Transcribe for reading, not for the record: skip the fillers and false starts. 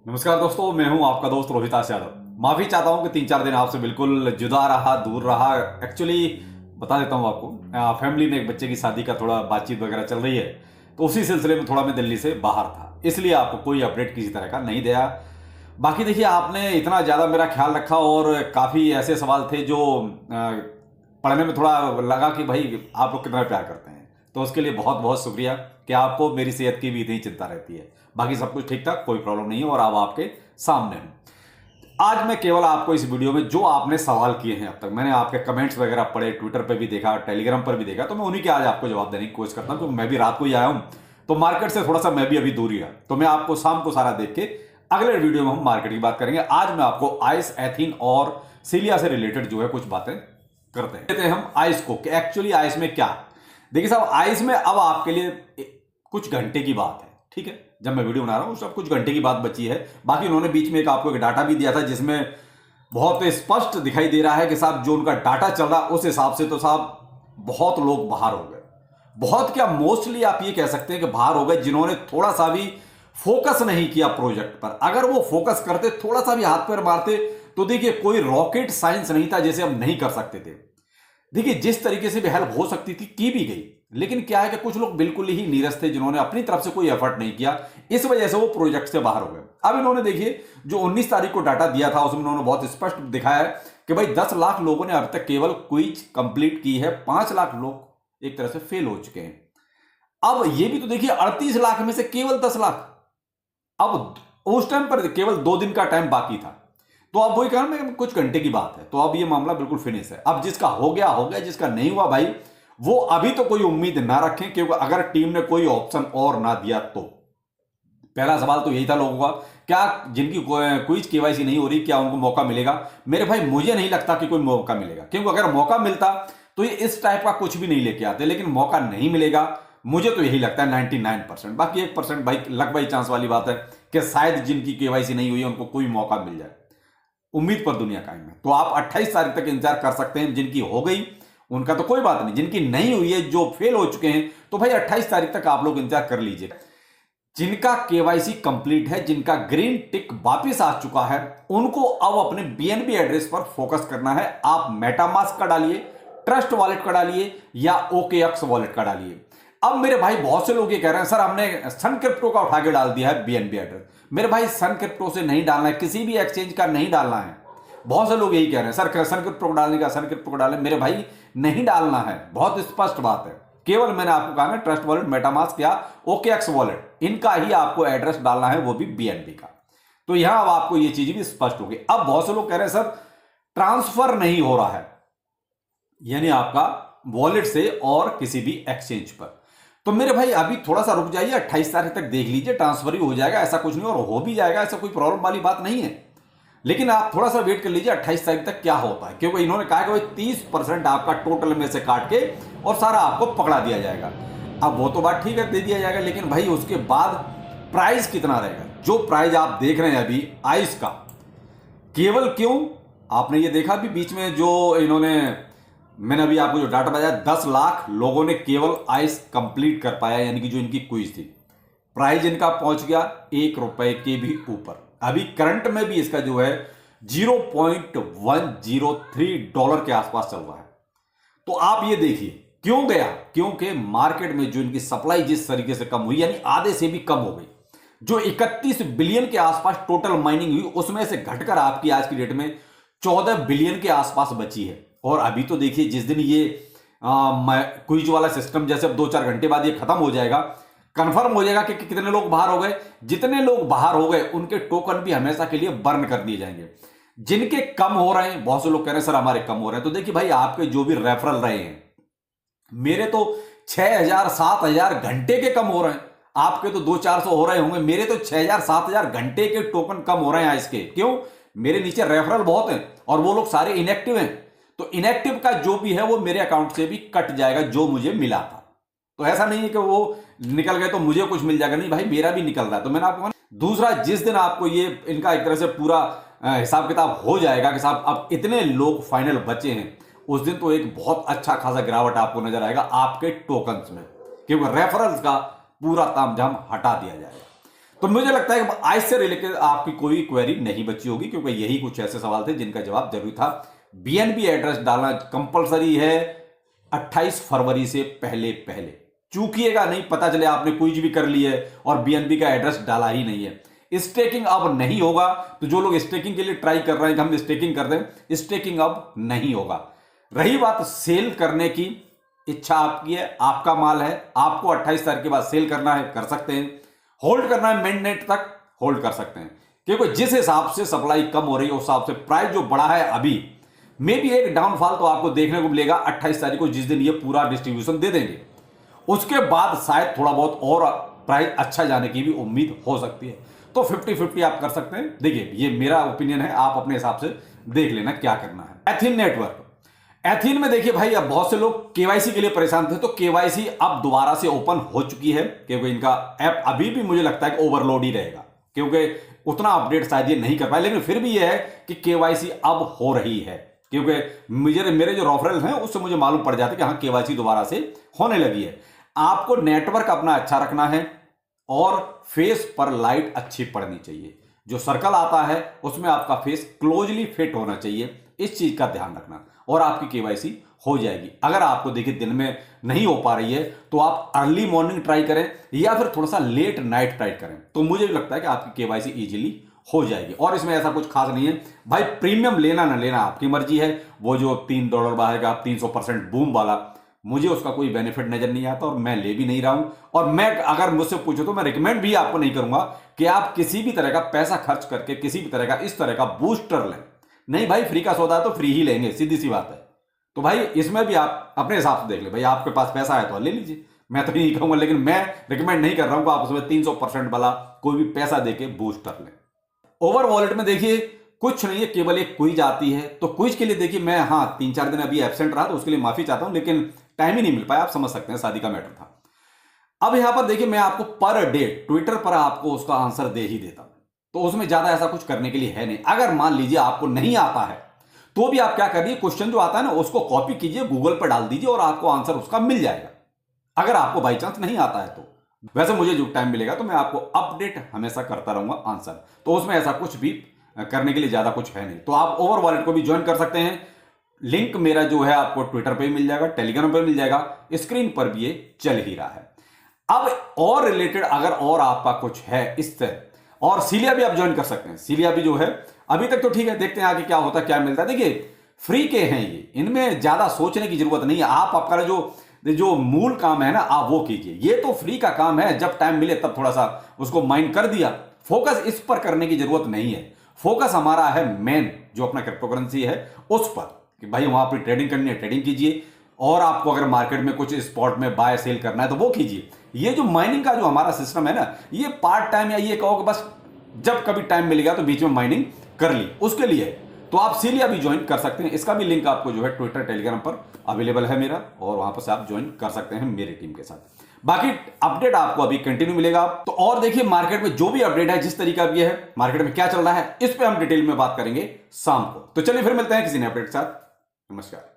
नमस्कार दोस्तों, मैं हूं आपका दोस्त रोहिताश यादव। माफी चाहता हूं कि 3-4 दिन आपसे बिल्कुल जुदा रहा, दूर रहा। एक्चुअली बता देता हूं आपको, फैमिली में एक बच्चे की शादी का थोड़ा बातचीत वगैरह चल रही है, तो उसी सिलसिले में थोड़ा मैं दिल्ली से बाहर था, इसलिए आपको कोई अपडेट किसी तरह का नहीं दिया। बाकी देखिए, आपने इतना ज़्यादा मेरा ख्याल रखा और काफ़ी ऐसे सवाल थे जो पढ़ने में थोड़ा लगा कि भाई आप लोग कितना प्यार करते हैं। तो उसके लिए बहुत बहुत शुक्रिया कि आपको मेरी सेहत की भी इतनी चिंता रहती है। बाकी सब कुछ ठीक ठाक, कोई प्रॉब्लम नहीं है और अब आपके सामने हूं। आज मैं केवल आपको इस वीडियो में जो आपने सवाल किए हैं, अब तक मैंने आपके कमेंट्स वगैरह पढ़े, ट्विटर पे भी देखा, टेलीग्राम पर भी देखा, तो मैं उन्हीं के आज आपको जवाब देने की कोशिश करता हूं, क्योंकि मैं भी रात को ही आया हूं, तो मार्केट से थोड़ा सा मैं भी अभी दूर ही रहा। तो मैं आपको शाम को सारा देख के अगले वीडियो में हम मार्केट की बात करेंगे। आज मैं आपको आइस, एथीन और सीलिया से रिलेटेड जो है कुछ बातें करते हैं हम आइस को, कि एक्चुअली आइस में क्या है। देखिए साहब, आइस में अब आपके लिए कुछ घंटे की बात है, ठीक है। जब मैं वीडियो बना रहा हूं सब कुछ घंटे की बात बची है। बाकी उन्होंने बीच में आपको एक डाटा भी दिया था, जिसमें बहुत स्पष्ट दिखाई दे रहा है कि साहब जो उनका डाटा चल रहा है उस हिसाब से तो साहब बहुत लोग बाहर हो गए। बहुत क्या, मोस्टली आप ये कह सकते हैं कि बाहर हो गए जिन्होंने थोड़ा सा भी फोकस नहीं किया प्रोजेक्ट पर। अगर वो फोकस करते, थोड़ा सा भी हाथ पैर मारते, तो देखिए कोई रॉकेट साइंस नहीं था जैसे हम नहीं कर सकते थे। देखिए जिस तरीके से भी हेल्प हो सकती थी की भी गई, लेकिन क्या है कि कुछ लोग बिल्कुल ही नीरस थे जिन्होंने अपनी तरफ से कोई एफर्ट नहीं किया, इस वजह से वो प्रोजेक्ट से बाहर हो गए। अब इन्होंने देखिए जो 19 तारीख को डाटा दिया था उसमें उन्होंने बहुत स्पष्ट दिखाया है कि भाई 10 लाख लोगों ने अब तक केवल क्विज कंप्लीट की है, 5 लाख लोग एक तरह से फेल हो चुके हैं। अब ये भी तो देखिए 38 लाख में से केवल 10 लाख, अब उस टाइम पर केवल 2 दिन का टाइम बाकी था। तो अब वही कहना मैं, कुछ घंटे की बात है, तो अब ये मामला बिल्कुल फिनिश है। अब जिसका हो गया हो गया, जिसका नहीं हुआ भाई वो अभी तो कोई उम्मीद ना रखें, क्योंकि अगर टीम ने कोई ऑप्शन और ना दिया तो। पहला सवाल तो यही था लोगों का, क्या जिनकी क्विज केवाईसी नहीं हो रही क्या उनको मौका मिलेगा? मेरे भाई मुझे नहीं लगता कि कोई मौका मिलेगा, क्योंकि अगर मौका मिलता तो ये इस टाइप का कुछ भी नहीं लेके आते, लेकिन मौका नहीं मिलेगा। मुझे तो यही लगता है 99%। बाकी 1% भाई लक बाई चांस वाली बात है कि शायद जिनकी केवाईसी नहीं हुई है उनको कोई मौका मिल जाए। उम्मीद पर दुनिया कायम है। तो आप 28 तारीख तक इंतजार कर सकते हैं। जिनकी हो गई उनका तो कोई बात नहीं, जिनकी नहीं हुई है, जो फेल हो चुके हैं, तो भाई 28 तारीख तक आप लोग इंतजार कर लीजिए। जिनका केवाईसी कंप्लीट है, जिनका ग्रीन टिक वापिस आ चुका है, उनको अब अपने बीएनबी एड्रेस पर फोकस करना है। आप मेटामास्क का डालिए, ट्रस्ट वॉलेट का डालिए या ओकेएक्स वॉलेट का डालिए। अब मेरे भाई बहुत से लोग ये कह रहे हैं सर हमने सन क्रिप्टो का उठा के डाल दिया है बीएनबी एड्रेस। मेरे भाई सन क्रिप्टो से नहीं डालना है, किसी भी एक्सचेंज का नहीं डालना है। बहुत से लोग यही कह रहे हैं सर सन क्रिप्टो डालने का, सन क्रिप्टो डालने। मेरे भाई नहीं डालना है, बहुत स्पष्ट बात है। केवल मैंने आपको कहा ना, ट्रस्ट वॉलेट, मेटामास्क या ओकेएक्स वॉलेट, इनका ही आपको एड्रेस डालना है, वो भी बीएनबी का। तो यहां अब आपको ये चीज भी स्पष्ट होगी। अब बहुत से लोग कह रहे हैं सर ट्रांसफर नहीं हो रहा है, यानी आपका वॉलेट से और किसी भी एक्सचेंज पर। तो मेरे भाई अभी थोड़ा सा रुक जाइए, 28 तारीख तक देख लीजिए, ट्रांसफर ही हो जाएगा, ऐसा कुछ नहीं, और हो भी जाएगा, ऐसा कोई प्रॉब्लम वाली बात नहीं है। लेकिन आप थोड़ा सा वेट कर लीजिए 28 तारीख तक क्या होता है, क्योंकि इन्होंने कहा कि भाई 30% आपका टोटल में से काट के और सारा आपको पकड़ा दिया जाएगा। अब वो तो बात ठीक है, दे दिया जाएगा, लेकिन भाई उसके बाद प्राइस कितना रहेगा? जो प्राइस आप देख रहे हैं अभी आइस का, केवल क्यों, आपने ये देखा भी बीच में जो इन्होंने, मैंने अभी आपको जो डाटा बताया, 10 लाख लोगों ने केवल आइस कंप्लीट कर पाया, यानी कि जो इनकी क्विज थी। प्राइस इनका पहुंच गया ₹1 के भी ऊपर। अभी करंट में भी इसका जो है $0.103 के आसपास चल रहा है। तो आप ये देखिए क्यों गया, क्योंकि मार्केट में जो इनकी सप्लाई जिस तरीके से कम हुई, यानी आधे से भी कम हो गई। जो 31 बिलियन के आसपास टोटल माइनिंग हुई, उसमें से घटकर आपकी आज की डेट में 14 बिलियन के आसपास बची है। और अभी तो देखिए जिस दिन ये क्विज वाला सिस्टम जैसे अब 2-4 घंटे बाद ये खत्म हो जाएगा, कंफर्म हो जाएगा कि कितने लोग बाहर हो गए। जितने लोग बाहर हो गए उनके टोकन भी हमेशा के लिए बर्न कर दिए जाएंगे। जिनके कम हो रहे हैं, बहुत से लोग कह रहे हैं सर हमारे कम हो रहे हैं, तो देखिए भाई आपके जो भी रेफरल रहे हैं, मेरे तो 6,000-7,000 घंटे के कम हो रहे हैं। आपके तो 200-400 हो रहे होंगे, मेरे तो 6,000-7,000 घंटे के टोकन कम हो रहे हैं इसके। क्यों? मेरे नीचे रेफरल बहुत हैं और वो लोग सारे इनएक्टिव हैं। तो इनएक्टिव का जो भी है वो मेरे अकाउंट से भी कट जाएगा, जो मुझे मिला था। तो ऐसा नहीं है कि वो निकल गए तो मुझे कुछ मिल जाएगा, नहीं भाई मेरा भी निकल रहा है। तो मैंने आपको दूसरा, जिस दिन आपको ये इनका एक तरह से पूरा हिसाब किताब हो जाएगा कि साहब अब इतने लोग फाइनल बचे हैं, उस दिन तो एक बहुत अच्छा खासा गिरावट आपको नजर आएगा आपके टोकन्स में, क्योंकि रेफरल्स का पूरा तामझाम हटा दिया जाएगा। तो मुझे लगता है कि आज से रिलेटेड आपकी कोई क्वेरी नहीं बची होगी, क्योंकि यही कुछ ऐसे सवाल थे जिनका जवाब जरूरी था। बीएनबी एड्रेस डालना कंपलसरी है 28 फरवरी से पहले पहले। चूकिएगा नहीं, पता चले आपने कुछ भी कर ली है और बीएनबी का एड्रेस डाला ही नहीं है। स्टेकिंग अब नहीं होगा। तो जो लोग स्टेकिंग के लिए ट्राई कर रहे हैं कि हम स्टेकिंग कर दें, स्टेकिंग अब नहीं होगा। रही बात सेल करने की, इच्छा आपकी है, आपका माल है, आपको 28 तारीख के बाद सेल करना है, कर सकते हैं। होल्ड करना है मिडनाइट तक, होल्ड कर सकते हैं, क्योंकि जिस हिसाब से सप्लाई कम हो रही है उस हिसाब से प्राइस जो बढ़ा है अभी, मे भी एक डाउनफॉल तो आपको देखने को मिलेगा 28 तारीख को, जिस दिन ये पूरा डिस्ट्रीब्यूशन दे देंगे। उसके बाद शायद थोड़ा बहुत और प्राइस अच्छा जाने की भी उम्मीद हो सकती है। तो 50-50 आप कर सकते हैं। देखिए ये मेरा ओपिनियन है, आप अपने हिसाब से देख लेना क्या करना है। एथीन नेटवर्क, एथीन में देखिए भाई, अब बहुत से लोग केवाईसी के लिए परेशान थे, तो केवाईसी अब दोबारा से ओपन हो चुकी है, क्योंकि इनका ऐप अभी भी मुझे लगता है कि ओवरलोड ही रहेगा, क्योंकि उतना अपडेट शायद ये नहीं कर पाए। लेकिन फिर भी ये है कि केवाईसी अब हो रही है, क्योंकि मेरे जो रेफरल हैं उससे मुझे मालूम पड़ जाता है कि हाँ केवाईसी दोबारा से होने लगी है। आपको नेटवर्क अपना अच्छा रखना है और फेस पर लाइट अच्छी पड़नी चाहिए। जो सर्कल आता है उसमें आपका फेस क्लोजली फिट होना चाहिए, इस चीज का ध्यान रखना और आपकी केवाईसी हो जाएगी। अगर आपको देखिए दिन में नहीं हो पा रही है तो आप अर्ली मॉर्निंग ट्राई करें या फिर थोड़ा सा लेट नाइट ट्राई करें, तो मुझे लगता है कि आपकी केवाईसी इजीली हो जाएगी। और इसमें ऐसा कुछ खास नहीं है भाई, प्रीमियम लेना ना लेना आपकी मर्जी है। वो जो $3 बाहर 300% बूम वाला, मुझे उसका कोई बेनिफिट नजर नहीं आता और मैं ले भी नहीं रहा हूं। और मैं अगर मुझसे पूछो तो मैं रिकमेंड भी आपको नहीं करूंगा कि आप किसी भी तरह का पैसा खर्च करके किसी भी तरह का इस तरह का बूस्टर लें। नहीं भाई, फ्री का सौदा है तो फ्री ही लेंगे, सीधी सी बात है। तो भाई इसमें भी आप अपने हिसाब से देख ले, भाई आपके पास पैसा है तो ले लीजिए, मैं तो नहीं कहूंगा, लेकिन मैं रिकमेंड नहीं कर रहा हूं कि आप उसमें 300% वाला कोई भी पैसा देके बूस्टर लें। ओवर वॉलेट में देखिए कुछ नहीं है, केवल एक क्विज आती है। तो क्विज के लिए देखिए मैं 3-4 दिन अभी एब्सेंट रहा, तो उसके लिए माफी चाहता हूं, लेकिन टाइम ही नहीं मिल पाया। आप समझ सकते हैं, शादी का मैटर था। अब यहां पर देखिए मैं आपको पर डे ट्विटर पर आपको उसका आंसर दे ही देता हूं, तो उसमें ज्यादा ऐसा कुछ करने के लिए है नहीं। अगर मान लीजिए आपको नहीं आता है तो भी आप क्या करिए, क्वेश्चन जो आता है ना उसको कॉपी कीजिए, गूगल पर डाल दीजिए और आपको आंसर उसका मिल जाएगा, अगर आपको बाई चांस नहीं आता है तो। वैसे मुझे जो टाइम मिलेगा तो मैं आपको अपडेट हमेशा करता रहूंगा आंसर, तो उसमें ऐसा कुछ भी करने के लिए ज्यादा कुछ है नहीं। तो आप ओवर वॉलेट को भी ज्वाइन कर सकते हैं। लिंक मेरा जो है आपको ट्विटर पे मिल जाएगा, टेलीग्राम पे मिल जाएगा, स्क्रीन पर भी ये चल ही रहा है। अब और रिलेटेड अगर और आपका कुछ है इस तरह, और सीलिया भी आप ज्वाइन कर सकते हैं। सीलिया भी जो है अभी तक तो ठीक है, देखते हैं आगे क्या होता है क्या मिलता है। देखिए फ्री के हैं ये, इनमें ज्यादा सोचने की जरूरत नहीं है। आप आपका जो मूल काम है ना आप वो कीजिए, ये तो फ्री का काम है, जब टाइम मिले तब थोड़ा सा उसको माइंड कर दिया। फोकस इस पर करने की जरूरत नहीं है, फोकस हमारा है मेन जो अपना क्रिप्टो करेंसी है उस पर, कि भाई वहां पर ट्रेडिंग करनी है ट्रेडिंग कीजिए, और आपको अगर मार्केट में कुछ स्पॉट में बाय सेल करना है तो वो कीजिए। ये जो माइनिंग का जो हमारा सिस्टम है ना, ये पार्ट टाइम या ये कहो कि बस जब कभी टाइम मिलेगा तो बीच में माइनिंग कर ली, उसके लिए तो आप सीलिया भी ज्वाइन कर सकते हैं। इसका भी लिंक आपको जो है ट्विटर टेलीग्राम पर अवेलेबल है मेरा, और वहां पर से आप ज्वाइन कर सकते हैं मेरी टीम के साथ। बाकी अपडेट आपको अभी कंटिन्यू मिलेगा। तो और देखिए मार्केट में जो भी अपडेट है, जिस तरीका भी है, मार्केट में क्या चल रहा है, इस पे हम डिटेल में बात करेंगे शाम को। तो चलिए फिर मिलते हैं किसी नए अपडेट के साथ। नमस्कार।